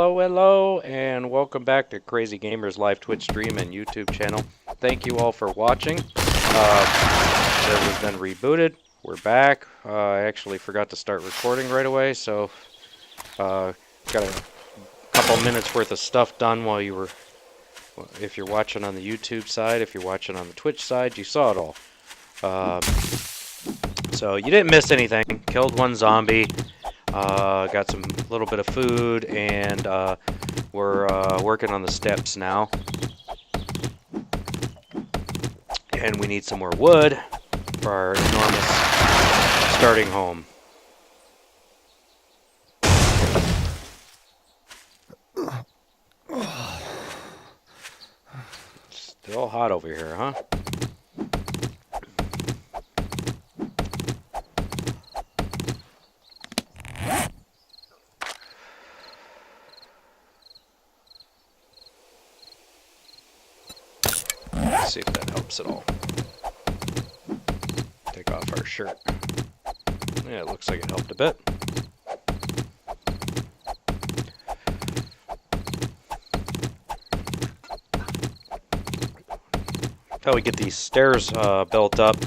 Hello, hello, and welcome back to Crazy Gamers live Twitch stream and YouTube channel. Thank you all for watching. Server's been rebooted. We're back. I actually forgot to start recording right away, so got a couple minutes worth of stuff done while you were. If you're watching on the YouTube side, if you're watching on the Twitch side, you saw it all. So you didn't miss anything. Killed one zombie. Got some little bit of food, and we're working on the steps now. And we need some more wood for our enormous starting home. Still hot over here, huh? See if that helps at all. Take off our shirt. Yeah, it looks like it helped a bit. Until we get these stairs built up.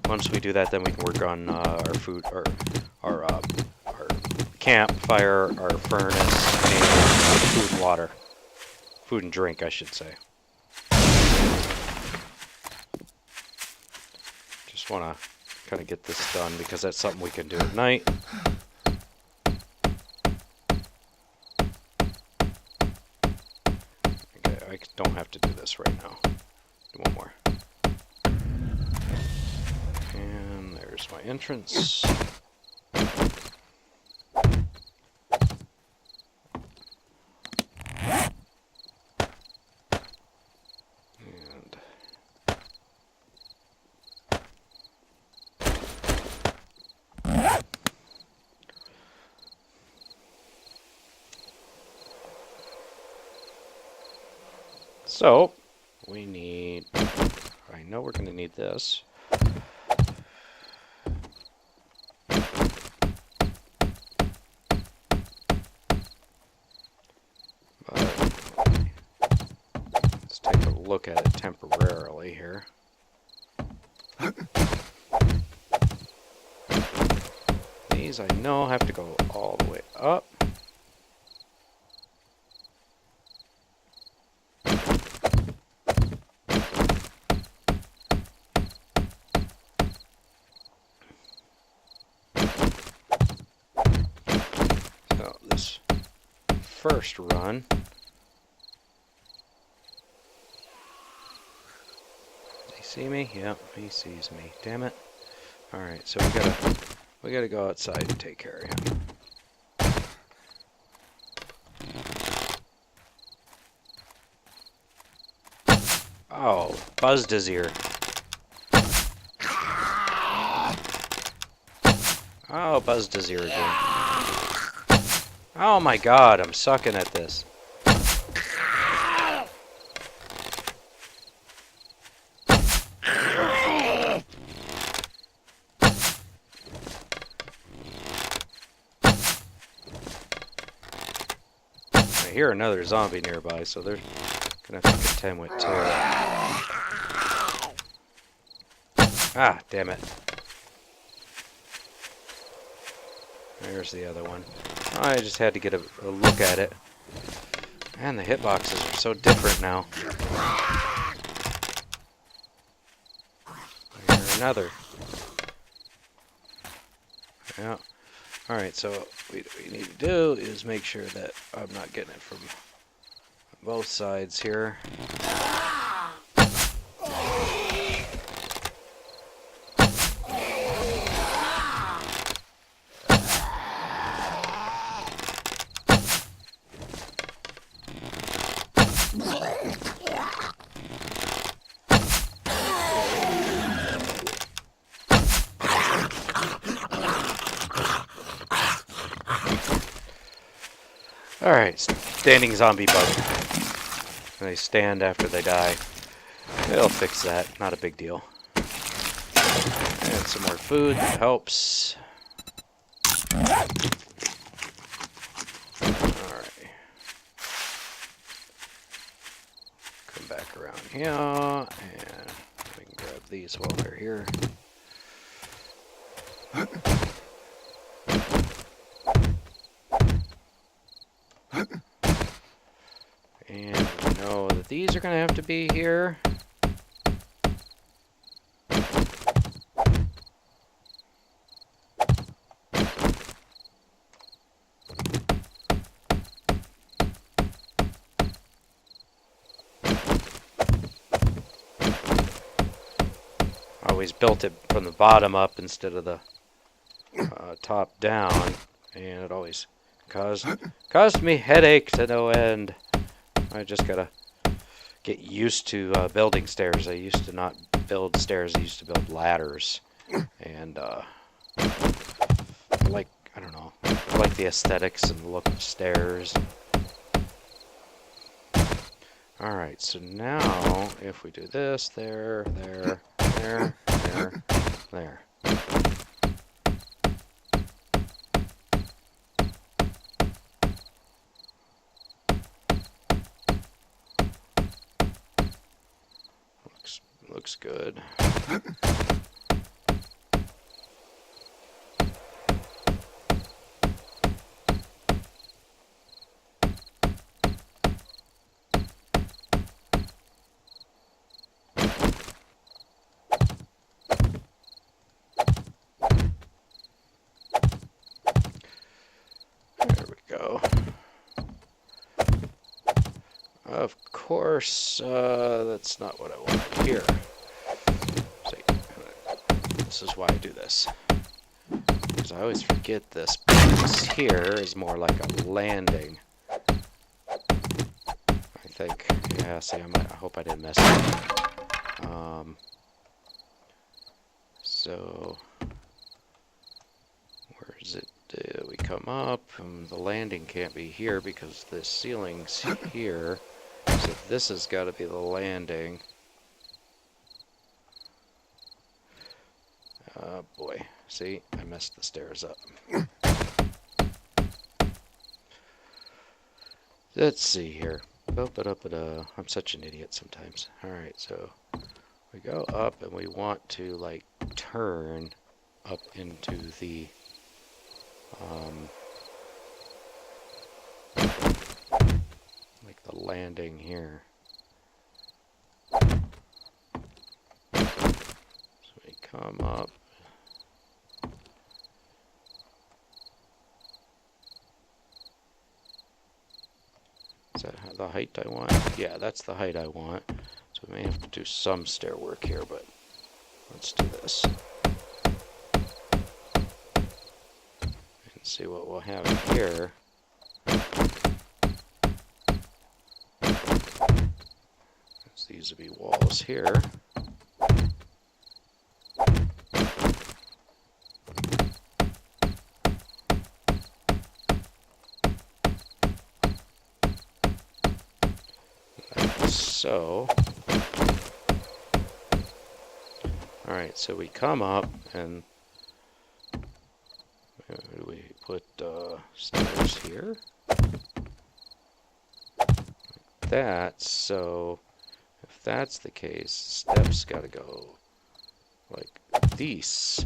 Once we do that, then we can work on our food, our campfire, our furnace, and food and water. Food and drink, I should say. Just want to kind of get this done because that's something we can do at night. Okay, I don't have to do this right now. Do one more. And there's my entrance. So, we need, I know we're going to need this. But let's take a look at it temporarily here. These I know have to go all the way up. First run. Does he see me? Yep, he sees me. Damn it. Alright, so we gotta go outside and take care of him. Oh, buzzed his ear. Oh, buzzed his ear again. Oh my god, I'm sucking at this. I hear another zombie nearby, so they're gonna have to contend with two. Ah, damn it. There's the other one. I just had to get a look at it. Man, the hitboxes are so different now. There's another. Yeah. Alright, so what we need to do is make sure that I'm not getting it from both sides here. Alright, standing zombie bug. They stand after they die. They'll fix that, not a big deal. And some more food, that helps. Alright. come back around here, and we can grab these while they're here. And we know that these are going to have to be here. Always built it from the bottom up instead of the top down, and it always caused me headache to no end. I just gotta get used to building stairs. I used to not build stairs. I used to build ladders, and I don't know, I like the aesthetics and the look of stairs. All right, so now if we do this, there, there, there, there, there. Looks good. There we go. Of course, that's not what I wanted here. See, this is why I do this. Because I always forget this piece here is more like a landing. I think. Yeah, see, I hope I didn't mess it up. So, where is it? We come up, and the landing can't be here because the ceiling's here. So this has got to be the landing. Oh boy, see, I messed the stairs up. Let's see here. I'm such an idiot sometimes. Alright, so we go up and we want to like turn up into the like the landing here. So we come up. Is that the height I want? Yeah, that's the height I want. So we may have to do some stair work here, but let's do this. And see what we'll have here. These will be walls here. Like so. Alright, so we come up and we put stairs here. Like that, so if that's the case, steps gotta go like this.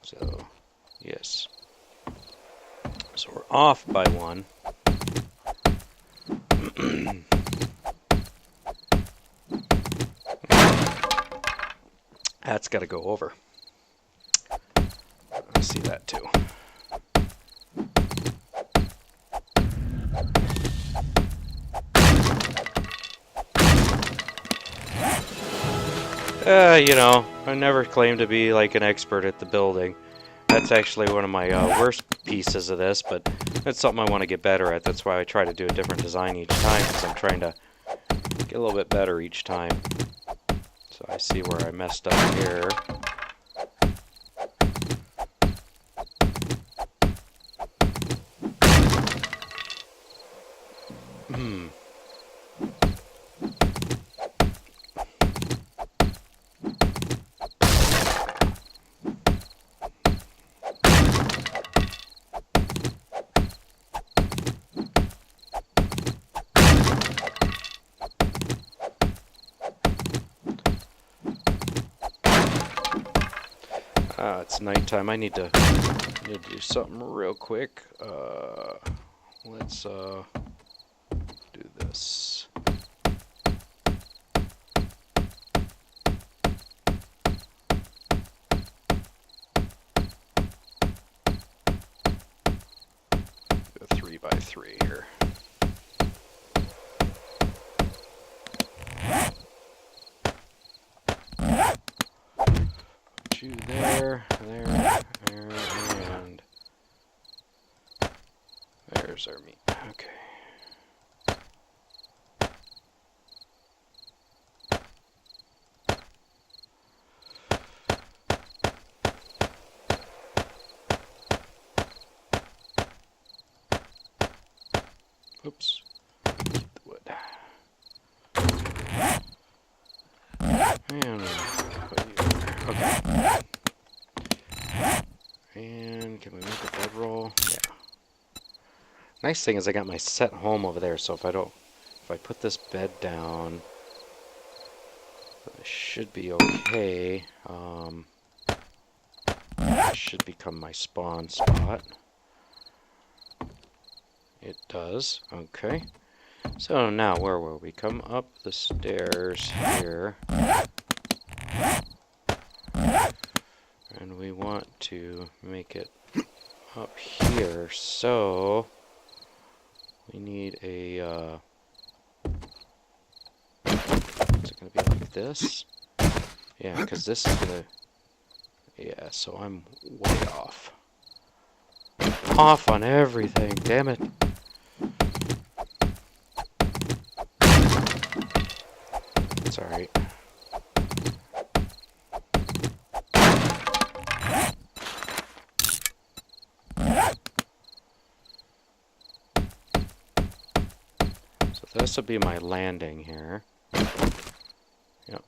So, yes. So we're off by one. That's gotta go over. I see that too. You know, I never claimed to be like an expert at the building. That's actually one of my worst pieces of this, but that's something I want to get better at. That's why I try to do a different design each time, because I'm trying to get a little bit better each time. So I see where I messed up here. it's nighttime. I need to do something real quick. Let's do this. Do a 3x3 here. Put you there, there, and there's our meat. Okay. Oops. Keep the wood. And put you there. Okay. And can we make a bedroll? Yeah. Nice thing is I got my set home over there, so if I put this bed down, it should be okay. It should become my spawn spot. It does. Okay. So now where will we? Come up the stairs here. And we want to make it up here, so we need a, is it going to be like this? Yeah, because this is going to, yeah, so I'm way off. Off on everything, damn it. It's alright. So this will be my landing here. Yep.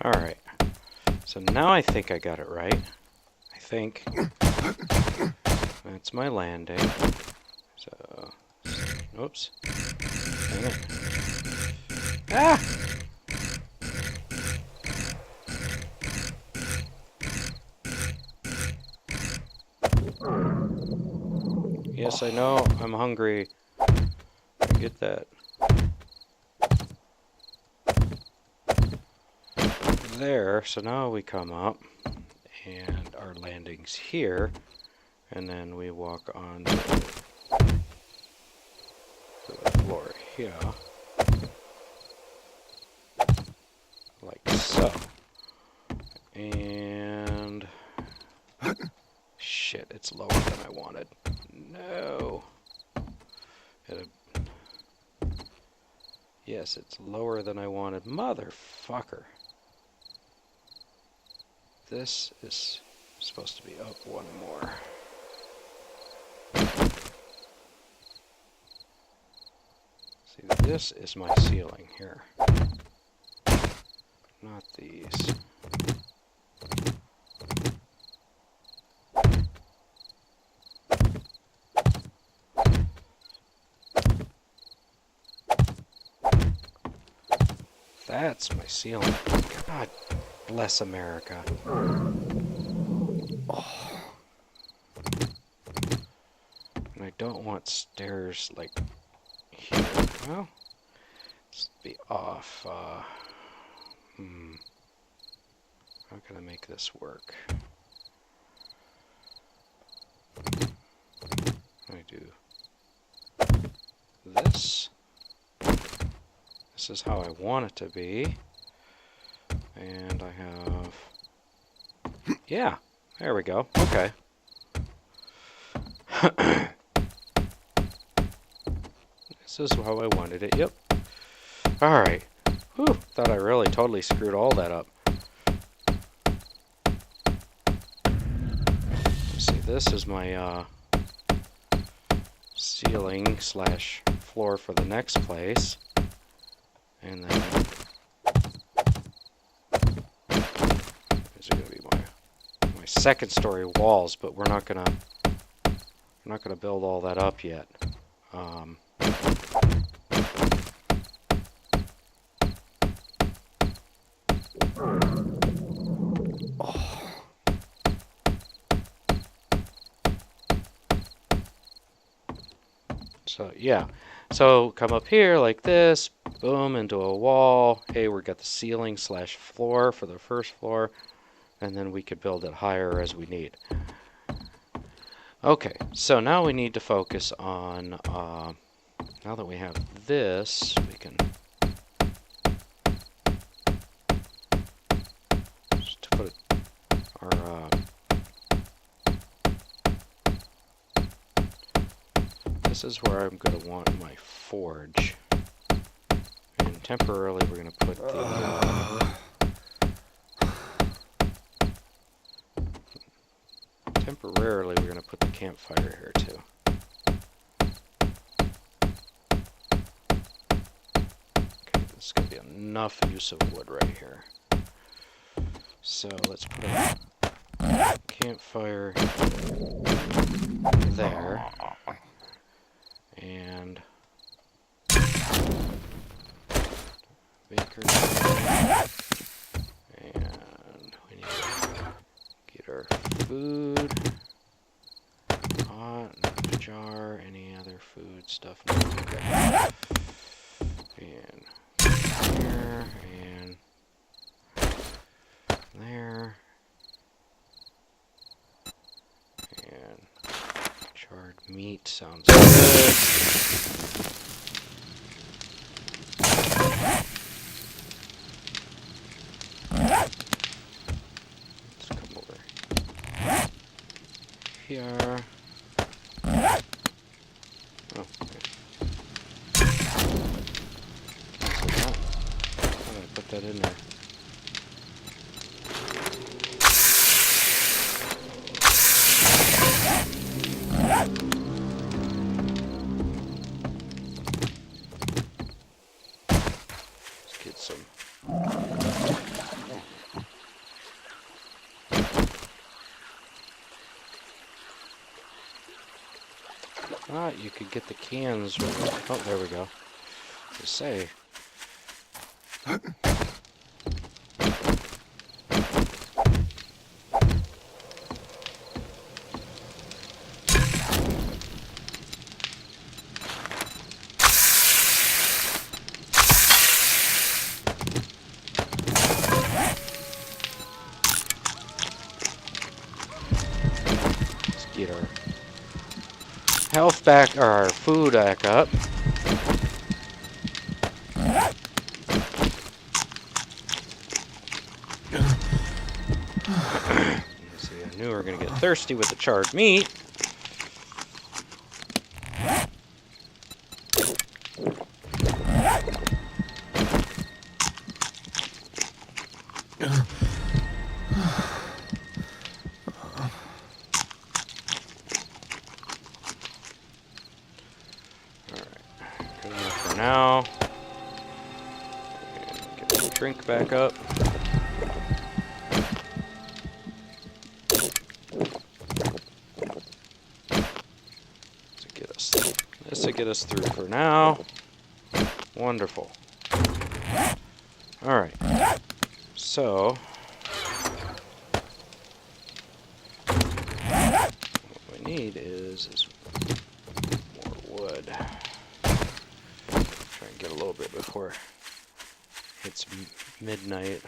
Alright, so now I think I got it right. I think. That's my landing. So, oops. Dang it. Ah! Yes, I know, I'm hungry. I get that. There, so now we come up, and our landing's here, and then we walk on to the floor here, like so. And shit, it's lower than I wanted. No. Yes, it's lower than I wanted. Motherfucker. This is supposed to be up one more. See, this is my ceiling here. Not these. That's my ceiling. God bless America. Oh. And I don't want stairs like here. Well, let's be off. How can I make this work? I do this. This is how I want it to be. And I have... Yeah, there we go. Okay. This is how I wanted it. Yep. Alright. Whew. Thought I really totally screwed all that up. Let's see, this is my ceiling slash floor for the next place. And then these are going to be my second story walls, but we're not gonna build all that up yet. So yeah, so come up here like this, boom, into a wall. Hey, we got the ceiling slash floor for the first floor, and then we could build it higher as we need. Okay, so now we need to focus on, now that we have this, we can just put it, our, this is where I'm going to want my forge. And temporarily we're going to put the, temporarily we're going to put the campfire here too. Okay, this is going to be enough use of wood right here. So let's put a campfire there. And baker's there. And we need to get our food, pot, jar, any other food stuff. Okay. And there, and there, and charred meat sounds good. Let's come over here. Oh, okay. Cancel that. How did I put that in there? Let's get some. Ah, you could get the cans. Oh, there we go. To say. Let's get our health back, or our food back up. See, I knew we were going to get thirsty with the charred meat. Now, and get the drink back up. This to get us through for now. Wonderful. All right. So, what we need is more wood. Try and get a little bit before it's midnight.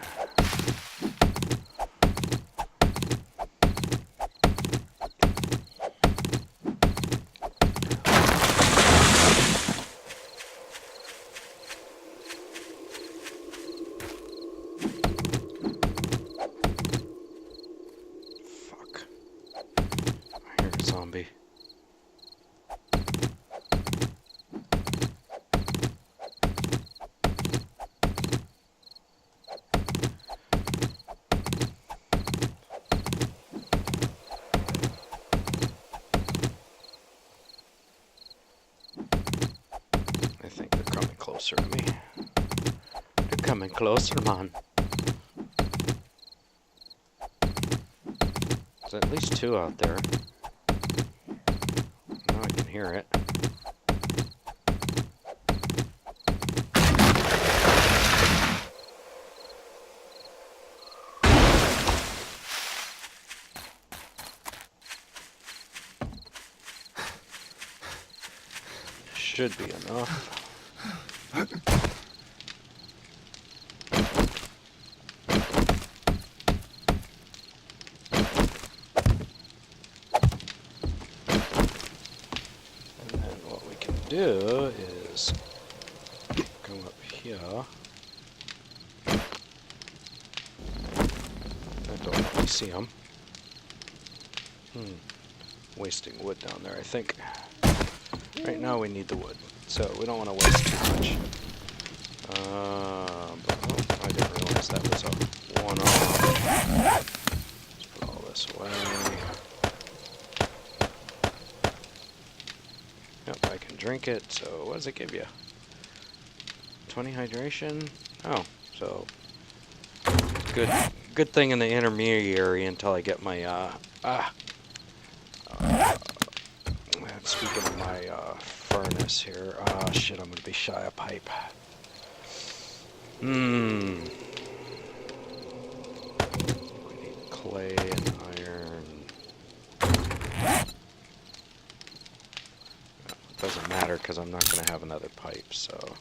closer to me. You're coming closer, man. There's at least 2 out there. Now I can hear it. Should be enough. And then what we can do is come up here. I don't really see them. Wasting wood down there, I think. Right now we need the wood, so we don't want to waste too much. But, oh, I didn't realize that was a one-off. Let's put all this away. Yep, I can drink it, so what does it give you? 20 hydration? Oh, so good thing in the intermediary until I get my, speaking of my furnace here, shit, I'm gonna be shy of pipe. We need clay and iron. No, it doesn't matter because I'm not gonna have another pipe, so.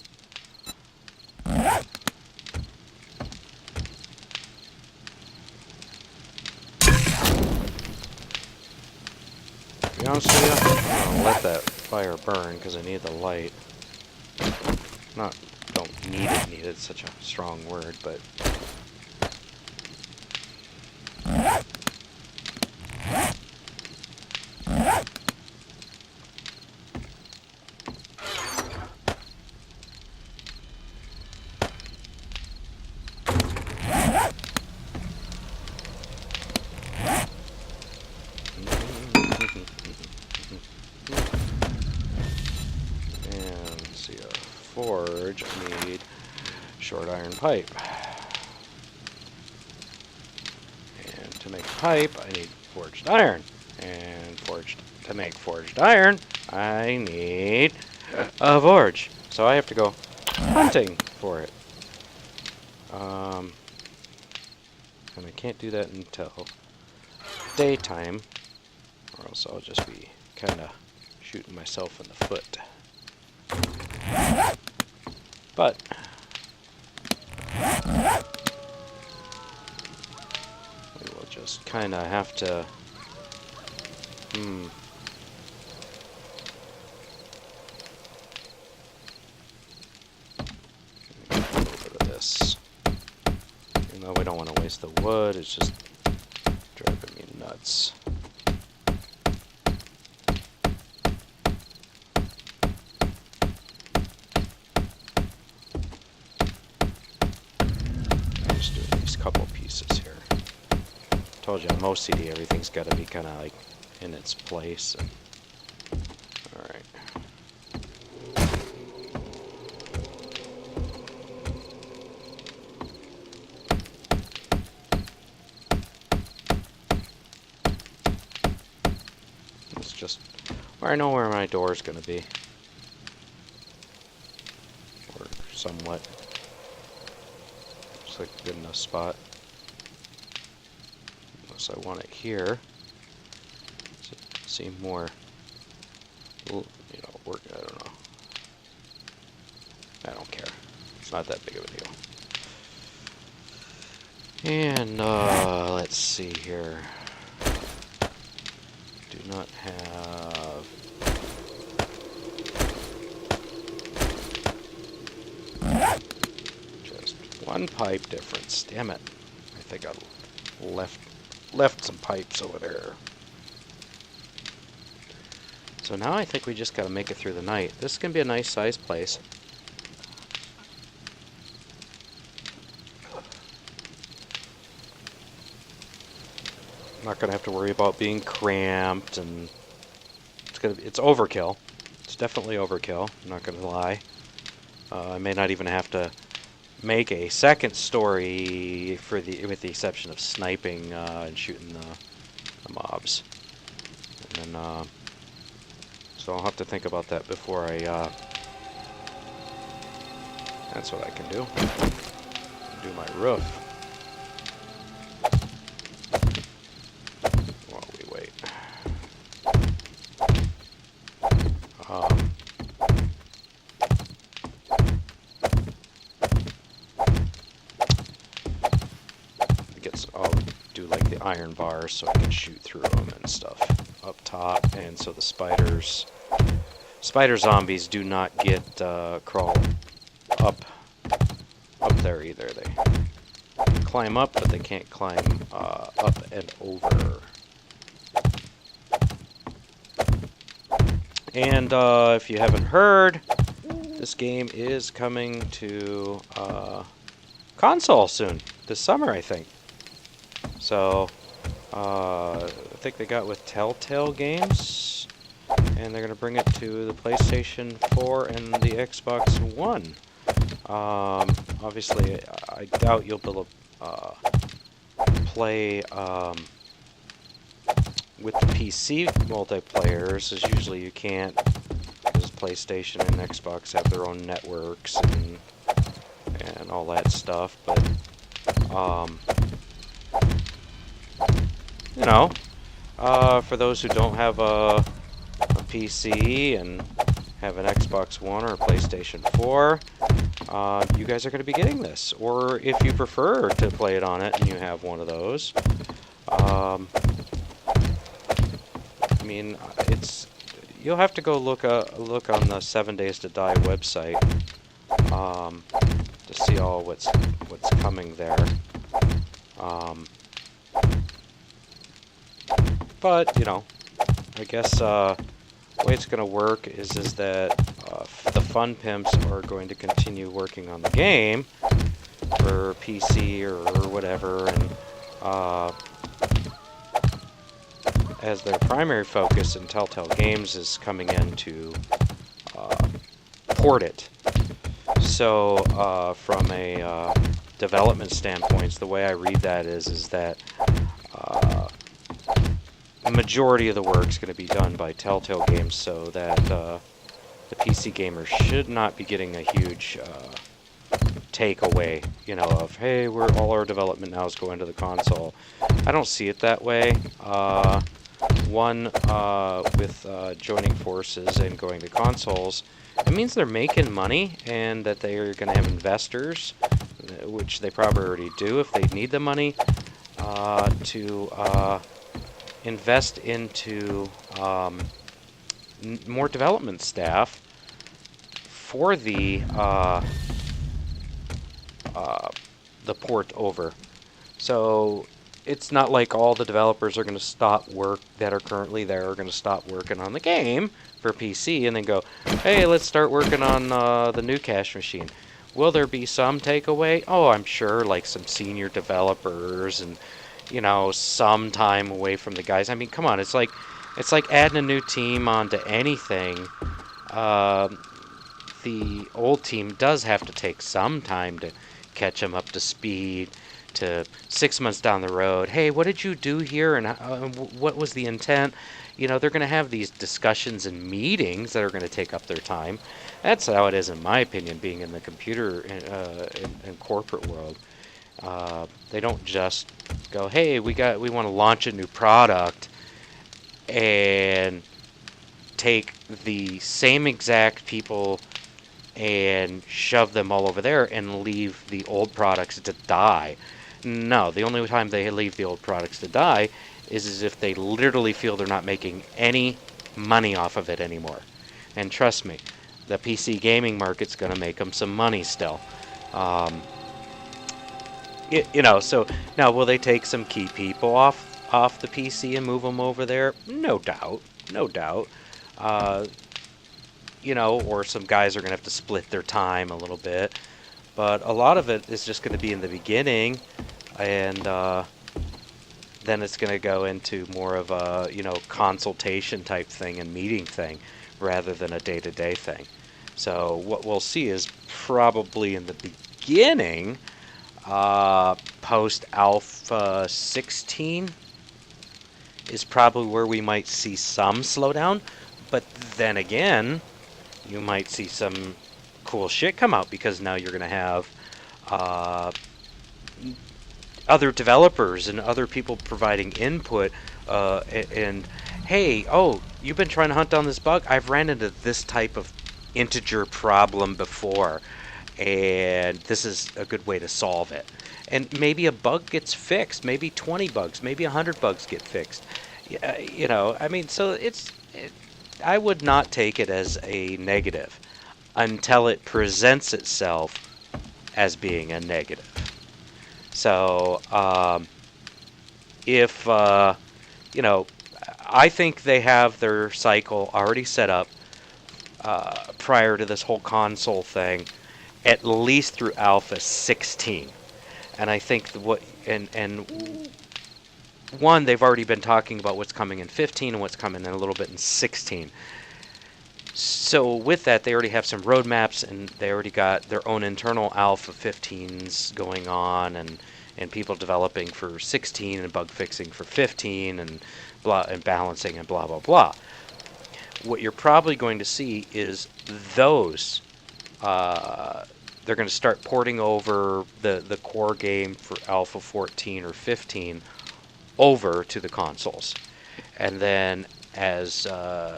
To be honest with you, I'm gonna let that fire burn because I need the light. Don't need it, such a strong word, but forge, I need short iron pipe. And to make pipe, I need forged iron. And to make forged iron, I need a forge. So I have to go hunting for it. And I can't do that until daytime, or else I'll just be kind of shooting myself in the foot. But we will just kind of have to a little bit of this. Even though we don't want to waste the wood, it's just driving me nuts. Couple pieces here. Told you I'm OCD, everything's got to be kind of like in its place. All right. It's just where I know where my door is going to be, or somewhat. Looks like a good enough spot. Unless I want it here. Seem more, you know, work. I don't know. I don't care. It's not that big of a deal. And let's see here. Do not have. One pipe difference. Damn it. I think I left some pipes over there. So now I think we just got to make it through the night. This is going to be a nice sized place. I'm not going to have to worry about being cramped, and it's overkill. It's definitely overkill. I'm not going to lie. I may not even have to make a second story with the exception of sniping and shooting the mobs. And so I'll have to think about that before I. That's what I can do. Do my roof while we wait. I'll do like the iron bars so I can shoot through them and stuff up top, and so the spider zombies do not get crawl up there either. They climb up, but they can't climb up and over. And if you haven't heard, this game is coming to console soon, this summer, I think. So, I think they got with Telltale Games, and they're going to bring it to the PlayStation 4 and the Xbox One. Obviously, I doubt you'll be able to play with the PC multiplayers, as usually you can't, because PlayStation and Xbox have their own networks and all that stuff. But you know, for those who don't have a PC and have an Xbox One or a PlayStation 4, you guys are going to be getting this. Or if you prefer to play it on it and you have one of those, I mean, you'll have to go look on the 7 Days to Die website to see all what's coming there. But you know, I guess the way it's going to work is that the Fun Pimps are going to continue working on the game for PC or whatever, and as their primary focus, in Telltale Games is coming in to port it. So from a development standpoint, the way I read that is that the majority of the work is going to be done by Telltale Games, so that the PC gamers should not be getting a huge takeaway, you know, of, hey, all our development now is going to the console. I don't see it that way. With joining forces and going to consoles, it means they're making money and that they are going to have investors, which they probably already do if they need the money, to invest into more development staff for the port over. So it's not like all the developers are going to stop work that are currently there are going to stop working on the game for PC and then go, hey, let's start working on the new cache machine. Will there be some takeaway? Oh, I'm sure, like some senior developers and, you know, some time away from the guys. I mean, come on, it's like adding a new team onto anything. The old team does have to take some time to catch them up to speed. To 6 months down the road, hey, what did you do here, and what was the intent? You know, they're going to have these discussions and meetings that are going to take up their time. That's how it is, in my opinion, being in the computer and corporate world. They don't just go, hey, we want to launch a new product, and take the same exact people and shove them all over there and leave the old products to die. No, the only time they leave the old products to die is if they literally feel they're not making any money off of it anymore. And trust me, the PC gaming market's going to make them some money still. You know, so now will they take some key people off the PC and move them over there? No doubt, no doubt. You know, or some guys are going to have to split their time a little bit. But a lot of it is just going to be in the beginning, and then it's going to go into more of a, you know, consultation type thing and meeting thing rather than a day-to-day thing. So what we'll see is probably in the beginning, post Alpha 16 is probably where we might see some slowdown. But then again, you might see some cool shit come out because now you're going to have uh, other developers and other people providing input. And hey, oh, you've been trying to hunt down this bug? I've ran into this type of integer problem before, and this is a good way to solve it. And maybe a bug gets fixed, maybe 20 bugs, maybe 100 bugs get fixed. You know, I mean, so I would not take it as a negative until it presents itself as being a negative. So, if, you know, I think they have their cycle already set up prior to this whole console thing, at least through Alpha 16. And I think and one, they've already been talking about what's coming in 15 and what's coming in a little bit in 16. So with that, they already have some roadmaps, and they already got their own internal Alpha 15s going on, and people developing for 16 and bug fixing for 15 and blah and balancing and blah blah blah. What you're probably going to see is those they're going to start porting over the core game for Alpha 14 or 15 over to the consoles, and then as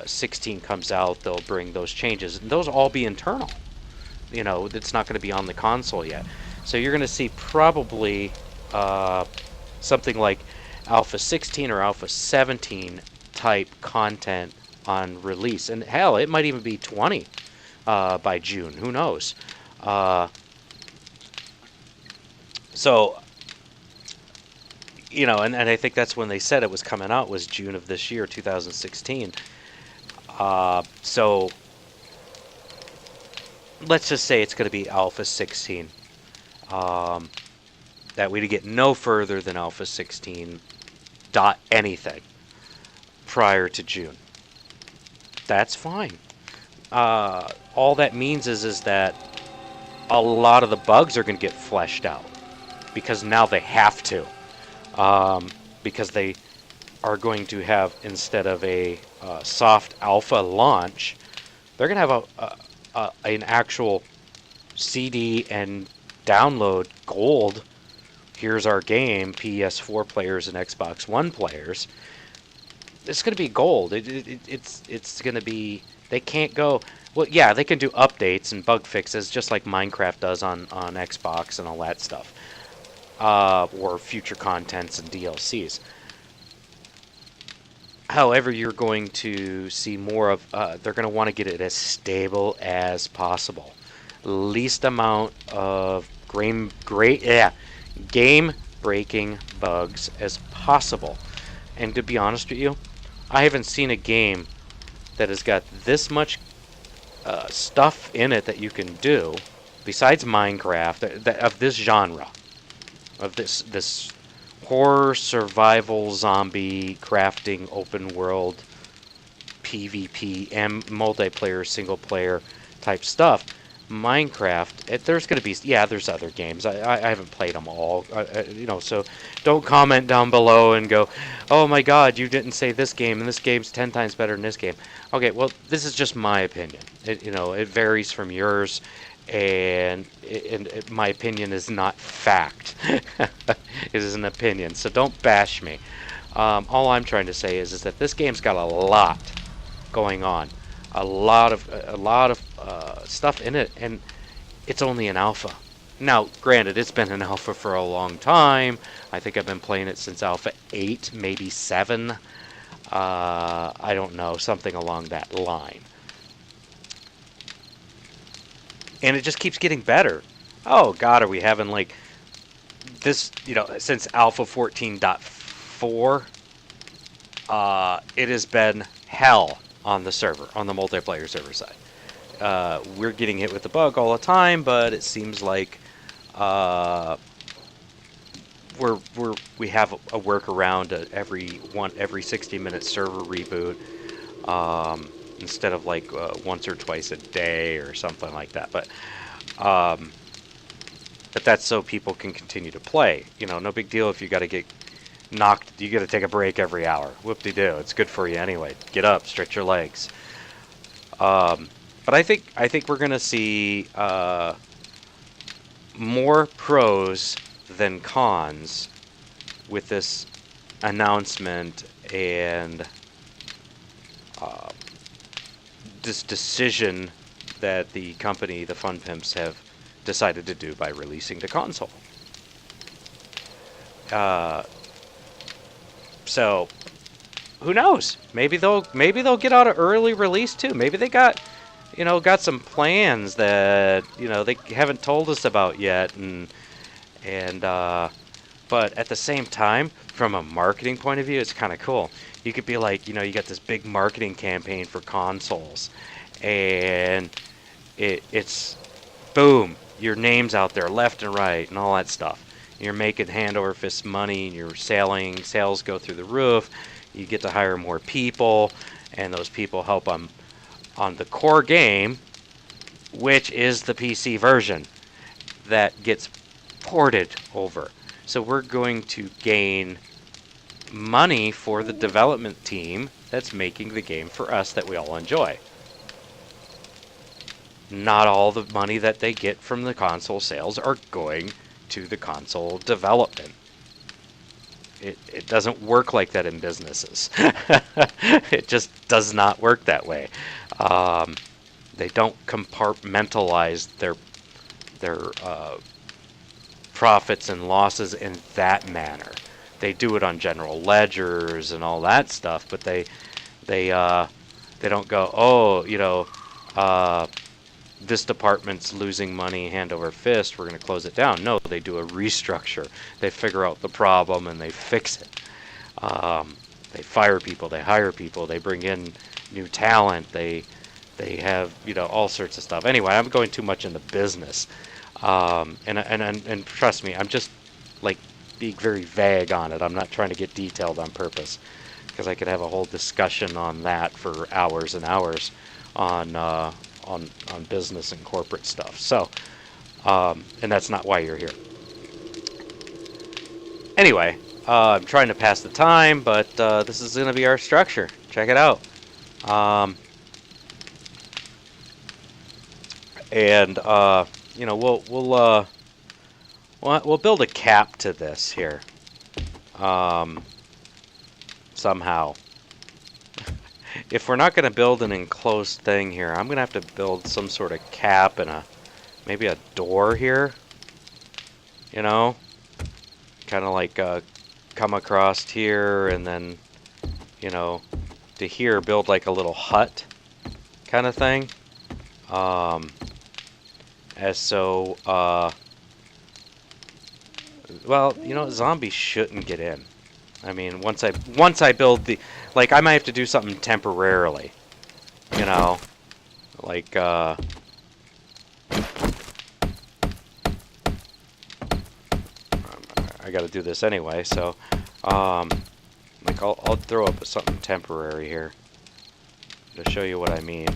16 comes out, they'll bring those changes, and those will all be internal. You know, it's not going to be on the console yet, so you're going to see probably something like Alpha 16 or Alpha 17 type content on release, and hell, it might even be 20 by June. Who knows? So, you know, and I think that's when they said it was coming out, was June of this year, 2016. So let's just say it's going to be Alpha 16. That we get no further than Alpha 16 dot anything prior to June. That's fine. All that means is that a lot of the bugs are going to get fleshed out because now they have to. Because they are going to have, instead of a soft alpha launch, they're going to have an actual CD and download gold. Here's our game, PS4 players and Xbox One players. It's going to be gold. It's going to be. They can't go. Well, yeah, they can do updates and bug fixes just like Minecraft does on Xbox and all that stuff. Or future contents and DLCs. However, you're going to see more of, they're going to want to get it as stable as possible. Least amount of game-breaking bugs as possible. And to be honest with you, I haven't seen a game that has got this much stuff in it that you can do, besides Minecraft, of this genre. Of this horror survival zombie crafting open world PvP and multiplayer single player type stuff. Minecraft, there's going to be, yeah, there's other games. I haven't played them all, you know, so don't comment down below and go, oh my god, you didn't say this game, and this game's 10 times better than this game. Okay, well, this is just my opinion. You know, it varies from yours, and my opinion is not fact. It is an opinion, so don't bash me. All I'm trying to say is that this game's got a lot going on, a lot of stuff in it, and it's only an alpha. Now, granted, it's been an alpha for a long time. I think I've been playing it since Alpha 8, maybe 7. I don't know, something along that line. And it just keeps getting better. Oh god, are we having like this, you know, since Alpha 14.4, it has been hell on the server, on the multiplayer server side. We're getting hit with the bug all the time, but it seems like we have a workaround every 60-minute server reboot. instead of like once or twice a day or something like that. Um, but that's so people can continue to play. You know, no big deal if you got to get knocked. You got to take a break every hour. Whoop-de-doo. It's good for you anyway. Get up, stretch your legs. But I think we're gonna see more pros than cons with this announcement and this decision that the company, the Fun Pimps, have decided to do by releasing the console. So who knows? Maybe they'll get out an early release too. Maybe they got some plans that they haven't told us about yet, and but at the same time, from a marketing point of view, it's kind of cool. You could be like, you got this big marketing campaign for consoles, and it's boom, your name's out there left and right and all that stuff. You're making hand over fist money, and you're sales go through the roof. You get to hire more people, and those people help on the core game, which is the PC version that gets ported over. So we're going to gain money for the development team that's making the game for us that we all enjoy. Not all the money that they get from the console sales are going to the console development. It doesn't work like that in businesses. It just does not work that way. They don't compartmentalize their profits and losses in that manner. They do it on general ledgers and all that stuff, but they don't go, this department's losing money hand over fist, we're going to close it down. No, they do a restructure. They figure out the problem and they fix it. They fire people, they hire people, they bring in new talent, they have all sorts of stuff. Anyway, I'm going too much into business, and trust me, I'm just like being very vague on it. I'm not trying to get detailed on purpose, because I could have a whole discussion on that for hours and hours on business and corporate stuff. So, and that's not why you're here. Anyway, I'm trying to pass the time, but this is going to be our structure. Check it out. We'll build a cap to this here, somehow. If we're not going to build an enclosed thing here, I'm going to have to build some sort of cap and maybe a door here. Kind of like come across here and then, to here build like a little hut kind of thing. Zombies shouldn't get in. I mean, once I build the, like, I might have to do something temporarily, like, I got to do this anyway, so, like, I'll throw up something temporary here to show you what I mean.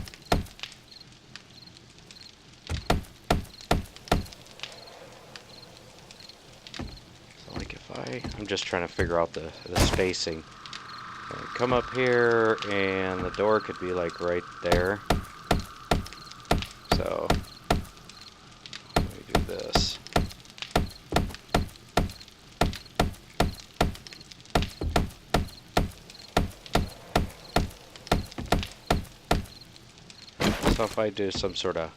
I'm just trying to figure out the spacing. Come up here, and the door could be like right there. So let me do this. So if I do some sort of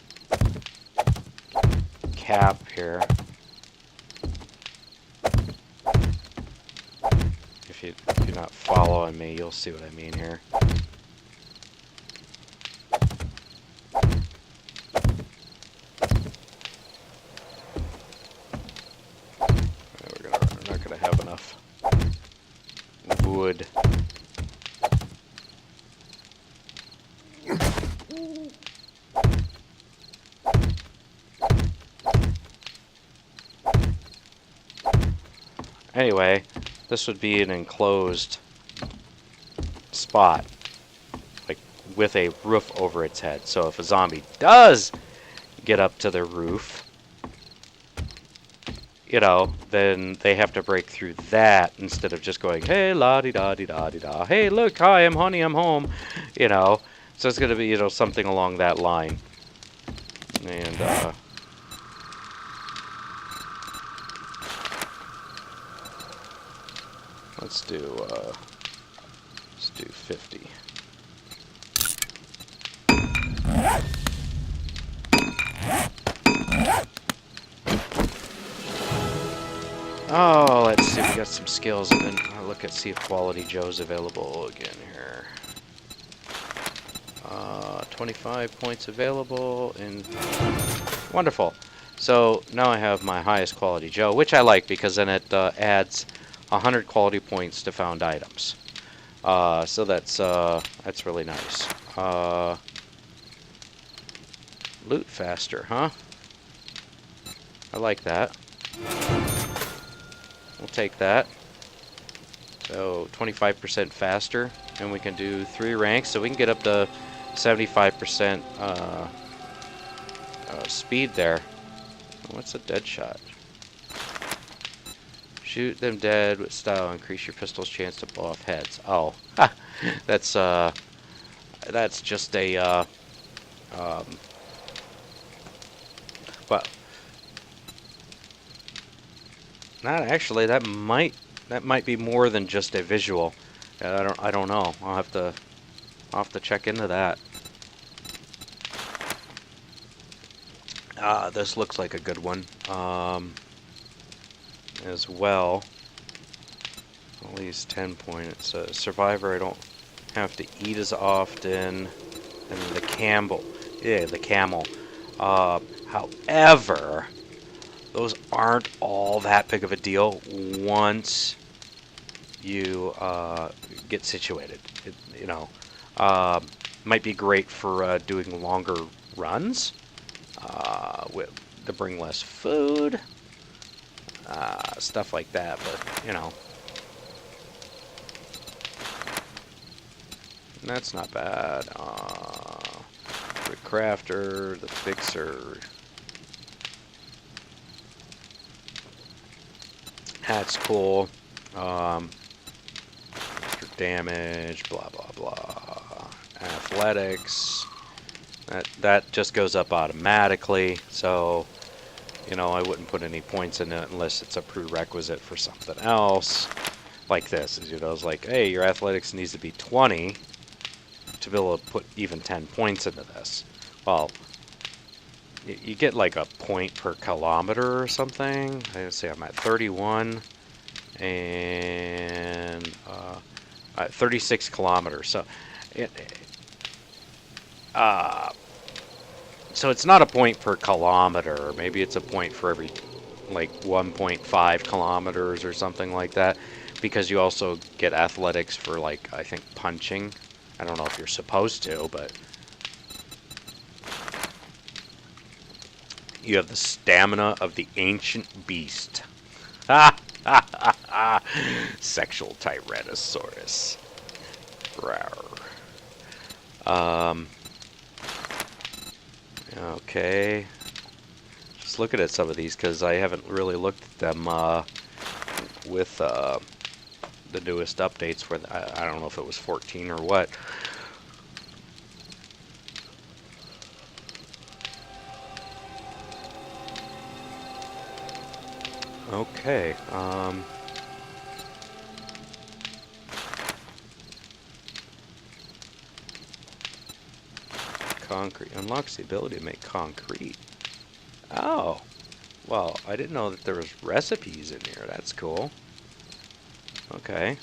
cap here. If you're not following me, you'll see what I mean here. We're not gonna have enough wood. Anyway, this would be an enclosed spot, like with a roof over its head. So if a zombie does get up to the roof, you know, then they have to break through that instead of just going, hey, la-di-da-di-da-di-da, hey, look, hi, I'm honey, I'm home, you know. So it's going to be, you know, something along that line. And, let's do 50. Oh, let's see. We got some skills, and then I'll look at see if Quality Joe's available again here. 25 points available, and wonderful. So now I have my highest Quality Joe, which I like because then it adds 100 quality points to found items. So that's really nice. Loot faster, huh? I like that. We'll take that. So 25% faster, and we can do 3 ranks, so we can get up to 75% speed there. What's a dead shot? Shoot them dead with style. Increase your pistol's chance to blow off heads. Oh, that's just a well, not actually. That might be more than just a visual. I don't know. I'll have to check into that. This looks like a good one. As well. At least 10 points. Survivor, I don't have to eat as often. And the camel. Yeah, the camel. However, those aren't all that big of a deal once you get situated. You know, might be great for doing longer runs. To bring less food. Stuff like that, but you know, that's not bad. The crafter, the fixer, that's cool. Extra damage, blah blah blah. Athletics, that just goes up automatically. So, you know, I wouldn't put any points in it unless it's a prerequisite for something else. Like this, you know, it's like, hey, your athletics needs to be 20 to be able to put even 10 points into this. Well, you get like a point per kilometer or something. Let's say I'm at 31 and 36 kilometers. So so it's not a point per kilometer. Maybe it's a point for every like 1.5 kilometers or something like that, because you also get athletics for, like, I think punching. I don't know if you're supposed to, but you have the stamina of the ancient beast. Ha ha ha ha! Sexual Tyrannosaurus. Rawr. Okay. Just looking at some of these because I haven't really looked at them with the newest updates. Where I don't know if it was 14 or what. Okay. Concrete unlocks the ability to make concrete. Oh, well, I didn't know that there was recipes in here. That's cool. Okay.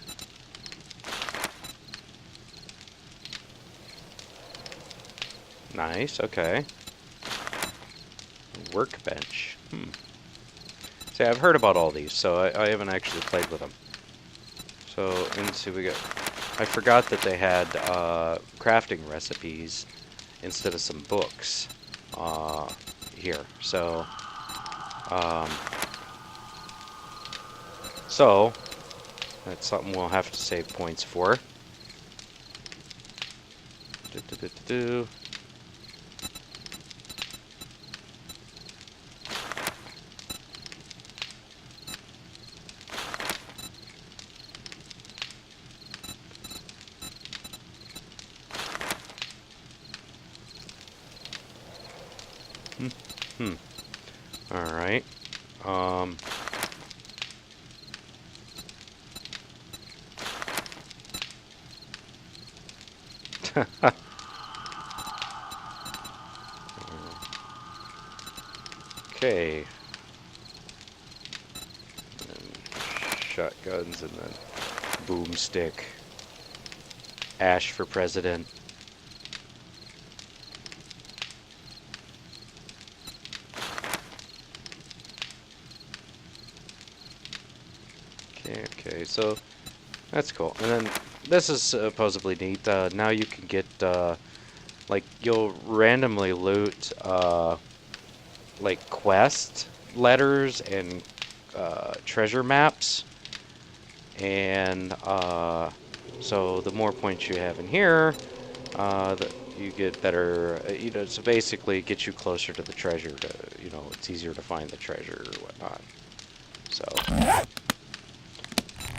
Nice. Okay. Workbench. See, I've heard about all these, so I haven't actually played with them. So, let's see, we got. I forgot that they had crafting recipes instead of some books here. So, that's something we'll have to save points for. Do, do, do, do, do. Hmm. All right. Um. Okay. And shotguns and then boomstick. Ash for president. Okay, okay, so that's cool. And then this is supposedly neat. Now you can get, like, you'll randomly loot, like, quest letters and treasure maps. And so the more points you have in here, you get better, you know, so basically it gets you closer to the treasure you know, it's easier to find the treasure or whatnot. So,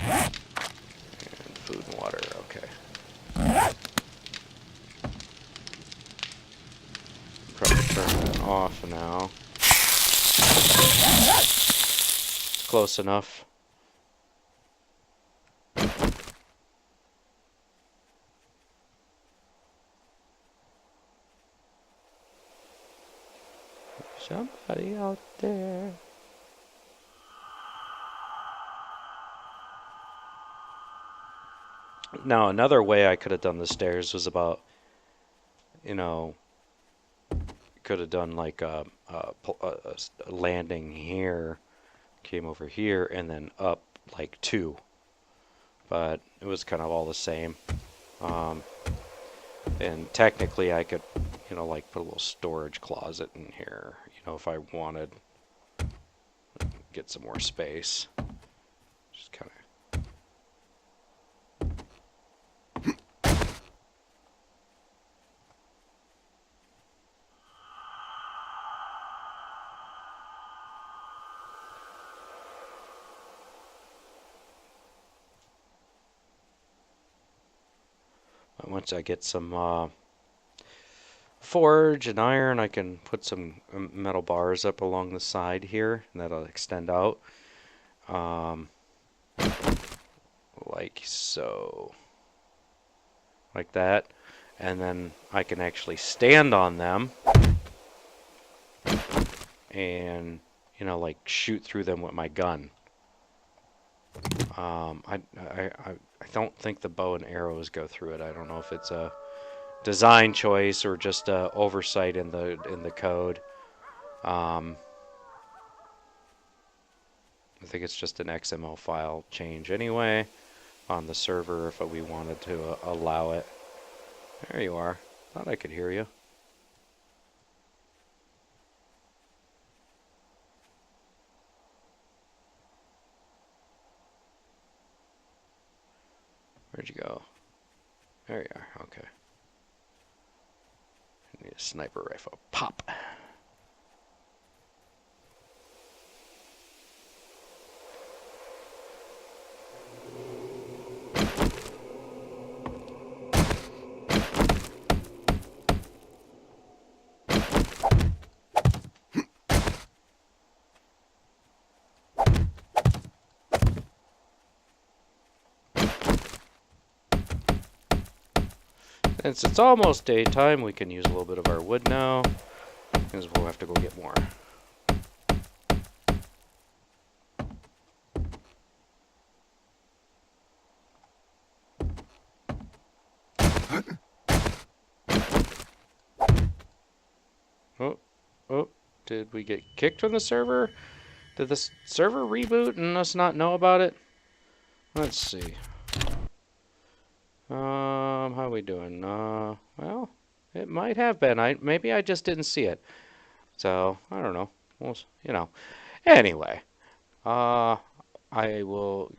and food and water, okay. Probably turn that off now. It's close enough. Somebody out there. Now, another way I could have done the stairs was about, you know, could have done like a landing here, came over here, and then up like two. But it was kind of all the same. Um, and technically, I could, you know, like put a little storage closet in here, you know, if I wanted get some more space. Just kind of. Once I get some forge and iron, I can put some metal bars up along the side here, and that'll extend out. Um, like so. Like that. And then I can actually stand on them and, you know, like shoot through them with my gun. I don't think the bow and arrows go through it. I don't know if it's a design choice or just a oversight in the code. Um, I think it's just an XML file change anyway on the server if we wanted to allow it. There you are. Thought I could hear you. Where'd you go? There you are. Okay. I need a sniper rifle. Pop. Since it's almost daytime, we can use a little bit of our wood now, because we'll have to go get more. Oh, oh, did we get kicked from the server? Did the server reboot and us not know about it? Let's see. How are we doing? Well, it might have been. Maybe I just didn't see it. So, I don't know. Well, you know. Anyway, I will